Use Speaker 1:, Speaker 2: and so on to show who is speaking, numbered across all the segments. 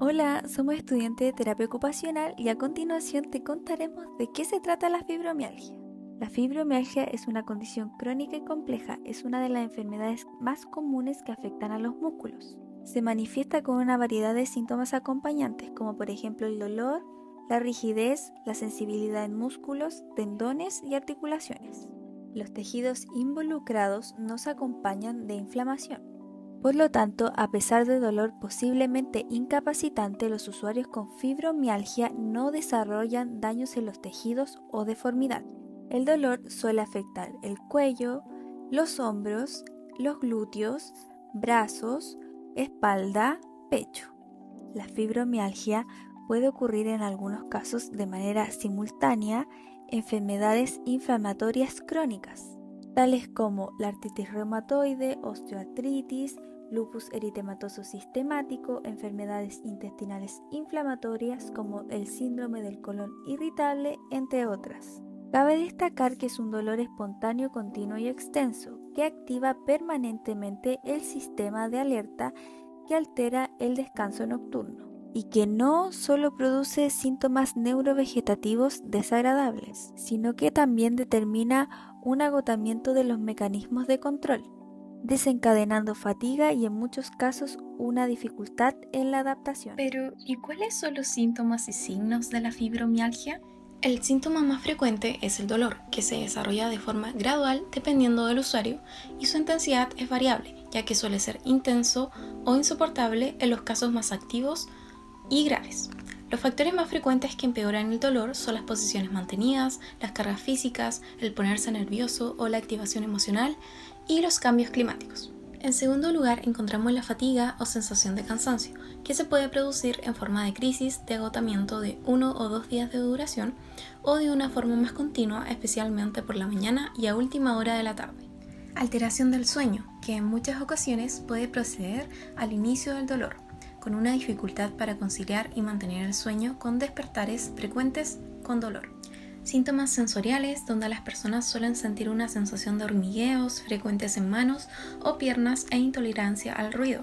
Speaker 1: Hola, somos estudiantes de terapia ocupacional y a continuación te contaremos de qué se trata la fibromialgia. La fibromialgia es una condición crónica y compleja, es una de las enfermedades más comunes que afectan a los músculos. Se manifiesta con una variedad de síntomas acompañantes, como por ejemplo el dolor, la rigidez, la sensibilidad en músculos, tendones y articulaciones. Los tejidos involucrados nos acompañan de inflamación. Por lo tanto, a pesar del dolor posiblemente incapacitante, los usuarios con fibromialgia no desarrollan daños en los tejidos o deformidad. El dolor suele afectar el cuello, los hombros, los glúteos, brazos, espalda, pecho. La fibromialgia puede ocurrir en algunos casos de manera simultánea en enfermedades inflamatorias crónicas, tales como la artritis reumatoide, osteoartritis, lupus eritematoso sistemático, enfermedades intestinales inflamatorias como el síndrome del colon irritable, entre otras. Cabe destacar que es un dolor espontáneo continuo y extenso que activa permanentemente el sistema de alerta que altera el descanso nocturno y que no solo produce síntomas neurovegetativos desagradables, sino que también determina un agotamiento de los mecanismos de control, desencadenando fatiga y en muchos casos una dificultad en la adaptación.
Speaker 2: Pero, ¿y cuáles son los síntomas y signos de la fibromialgia? El síntoma más frecuente es el dolor, que se desarrolla de forma gradual dependiendo del usuario y su intensidad es variable, ya que suele ser intenso o insoportable en los casos más activos y graves. Los factores más frecuentes que empeoran el dolor son las posiciones mantenidas, las cargas físicas, el ponerse nervioso o la activación emocional y los cambios climáticos. En segundo lugar, encontramos la fatiga o sensación de cansancio, que se puede producir en forma de crisis de agotamiento de 1 o 2 días de duración o de una forma más continua, especialmente por la mañana y a última hora de la tarde. Alteración del sueño, que en muchas ocasiones puede proceder al inicio del dolor, con una dificultad para conciliar y mantener el sueño con despertares frecuentes con dolor. Síntomas sensoriales, donde las personas suelen sentir una sensación de hormigueos frecuentes en manos o piernas e intolerancia al ruido.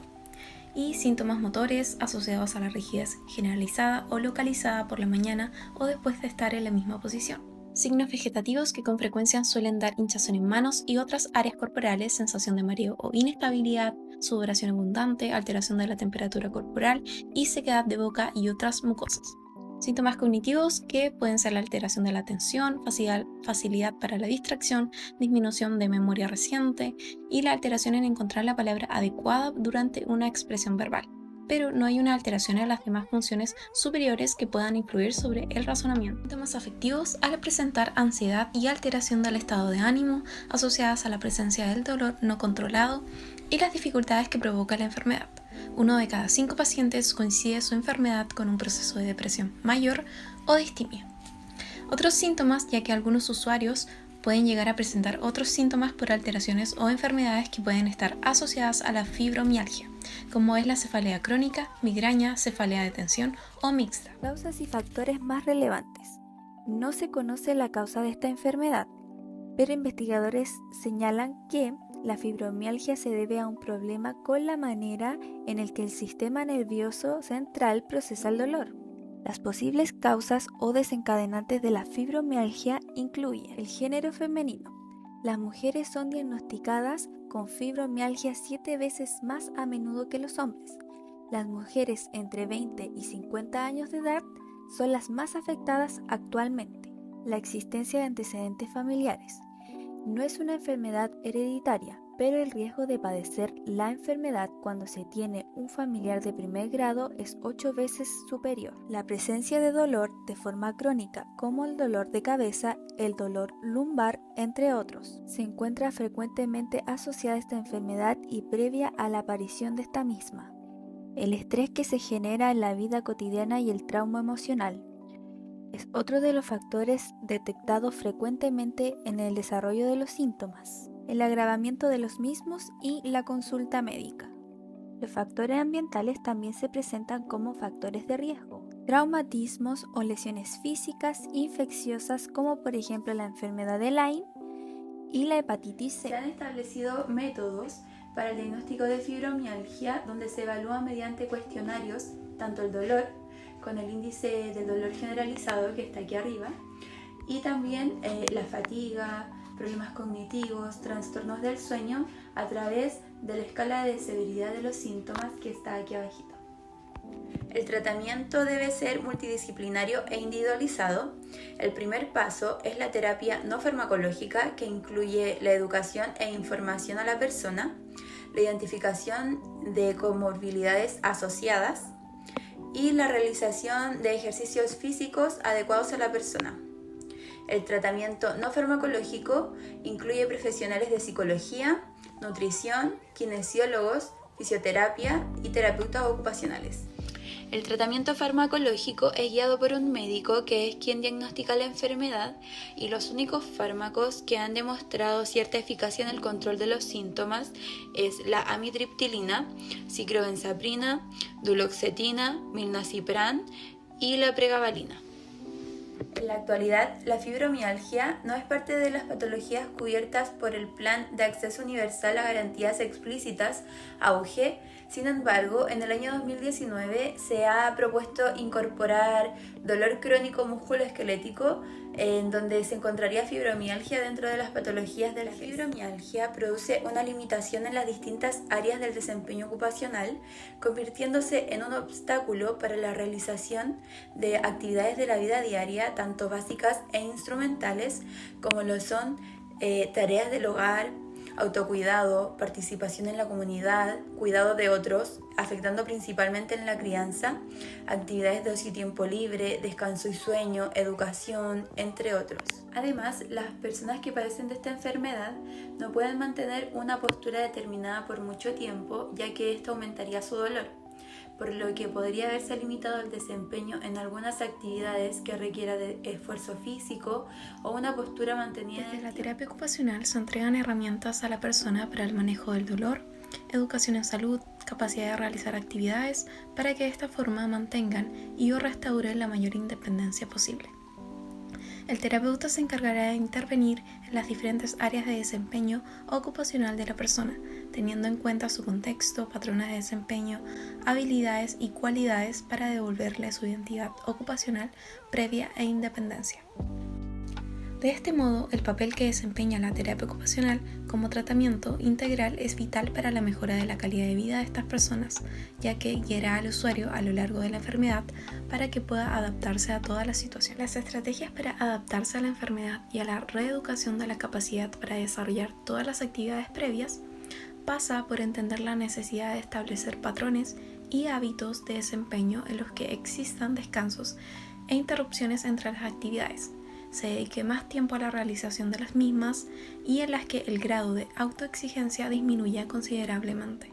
Speaker 2: Y síntomas motores asociados a la rigidez generalizada o localizada por la mañana o después de estar en la misma posición. Signos vegetativos que con frecuencia suelen dar hinchazón en manos y otras áreas corporales, sensación de mareo o inestabilidad, sudoración abundante, alteración de la temperatura corporal y sequedad de boca y otras mucosas. Síntomas cognitivos que pueden ser la alteración de la atención, facilidad para la distracción, disminución de memoria reciente y la alteración en encontrar la palabra adecuada durante una expresión verbal. Pero no hay una alteración en las demás funciones superiores que puedan influir sobre el razonamiento. Síntomas afectivos al presentar ansiedad y alteración del estado de ánimo asociadas a la presencia del dolor no controlado y las dificultades que provoca la enfermedad. 1 de cada 5 pacientes coincide su enfermedad con un proceso de depresión mayor o distimia. Otros síntomas, ya que algunos usuarios pueden llegar a presentar otros síntomas por alteraciones o enfermedades que pueden estar asociadas a la fibromialgia, como es la cefalea crónica, migraña, cefalea de tensión o mixta.
Speaker 1: Causas y factores más relevantes. No se conoce la causa de esta enfermedad, pero investigadores señalan que la fibromialgia se debe a un problema con la manera en el que el sistema nervioso central procesa el dolor. Las posibles causas o desencadenantes de la fibromialgia incluyen el género femenino. Las mujeres son diagnosticadas con fibromialgia 7 veces más a menudo que los hombres. Las mujeres entre 20 y 50 años de edad son las más afectadas actualmente. La existencia de antecedentes familiares. No es una enfermedad hereditaria, pero el riesgo de padecer la enfermedad cuando se tiene un familiar de primer grado es 8 veces superior. La presencia de dolor de forma crónica, como el dolor de cabeza, el dolor lumbar, entre otros, se encuentra frecuentemente asociada a esta enfermedad y previa a la aparición de esta misma. El estrés que se genera en la vida cotidiana y el trauma emocional es otro de los factores detectados frecuentemente en el desarrollo de los síntomas, el agravamiento de los mismos y la consulta médica. Los factores ambientales también se presentan como factores de riesgo. Traumatismos o lesiones físicas infecciosas como por ejemplo la enfermedad de Lyme y la hepatitis C.
Speaker 3: Se han establecido métodos
Speaker 1: para el diagnóstico de fibromialgia, donde se evalúa mediante cuestionarios tanto el dolor, con el índice del dolor generalizado que está aquí arriba, y también la fatiga, problemas cognitivos, trastornos del sueño a través de la escala de severidad de los síntomas que está aquí abajito. El tratamiento debe ser multidisciplinario e individualizado. El primer paso es la terapia no farmacológica, que incluye la educación e información a la persona, la identificación de comorbilidades asociadas y la realización de ejercicios físicos adecuados a la persona. El tratamiento no farmacológico incluye profesionales de psicología, nutrición, kinesiólogos, fisioterapia y terapeutas ocupacionales. El tratamiento farmacológico es guiado por un médico que es quien diagnostica la enfermedad, y los únicos fármacos que han demostrado cierta eficacia en el control de los síntomas es la amitriptilina, ciclobenzaprina, duloxetina, milnacipran y la pregabalina. En la actualidad, la fibromialgia no es parte de las patologías cubiertas por el Plan de Acceso Universal a Garantías Explícitas, AUG. Sin embargo, en el año 2019 se ha propuesto incorporar dolor crónico musculoesquelético, en donde se encontraría fibromialgia dentro de las patologías de la fibromialgia. Produce una limitación en las distintas áreas del desempeño ocupacional, convirtiéndose en un obstáculo para la realización de actividades de la vida diaria, tanto básicas e instrumentales, como lo son tareas del hogar, autocuidado, participación en la comunidad, cuidado de otros, afectando principalmente en la crianza, actividades de ocio y tiempo libre, descanso y sueño, educación, entre otros. Además, las personas que padecen de esta enfermedad no pueden mantener una postura determinada por mucho tiempo, ya que esto aumentaría su dolor, por lo que podría haberse limitado el desempeño en algunas actividades que requiera de esfuerzo físico o una postura mantenida.
Speaker 2: Desde la terapia ocupacional se entregan herramientas a la persona para el manejo del dolor, educación en salud, capacidad de realizar actividades para que de esta forma mantengan y o restauren la mayor independencia posible. El terapeuta se encargará de intervenir en las diferentes áreas de desempeño ocupacional de la persona, teniendo en cuenta su contexto, patrones de desempeño, habilidades y cualidades para devolverle su identidad ocupacional previa e independencia. De este modo, el papel que desempeña la terapia ocupacional como tratamiento integral es vital para la mejora de la calidad de vida de estas personas, ya que guiará al usuario a lo largo de la enfermedad para que pueda adaptarse a todas las situaciones. Las estrategias para adaptarse a la enfermedad y a la reeducación de la capacidad para desarrollar todas las actividades previas pasa por entender la necesidad de establecer patrones y hábitos de desempeño en los que existan descansos e interrupciones entre las actividades, se dedique más tiempo a la realización de las mismas y en las que el grado de autoexigencia disminuya considerablemente.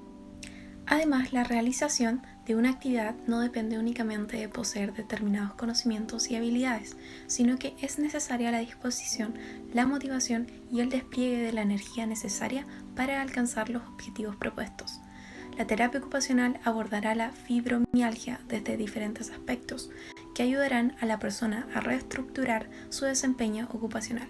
Speaker 2: Además, la realización de una actividad no depende únicamente de poseer determinados conocimientos y habilidades, sino que es necesaria la disposición, la motivación y el despliegue de la energía necesaria para alcanzar los objetivos propuestos. La terapia ocupacional abordará la fibromialgia desde diferentes aspectos que ayudarán a la persona a reestructurar su desempeño ocupacional.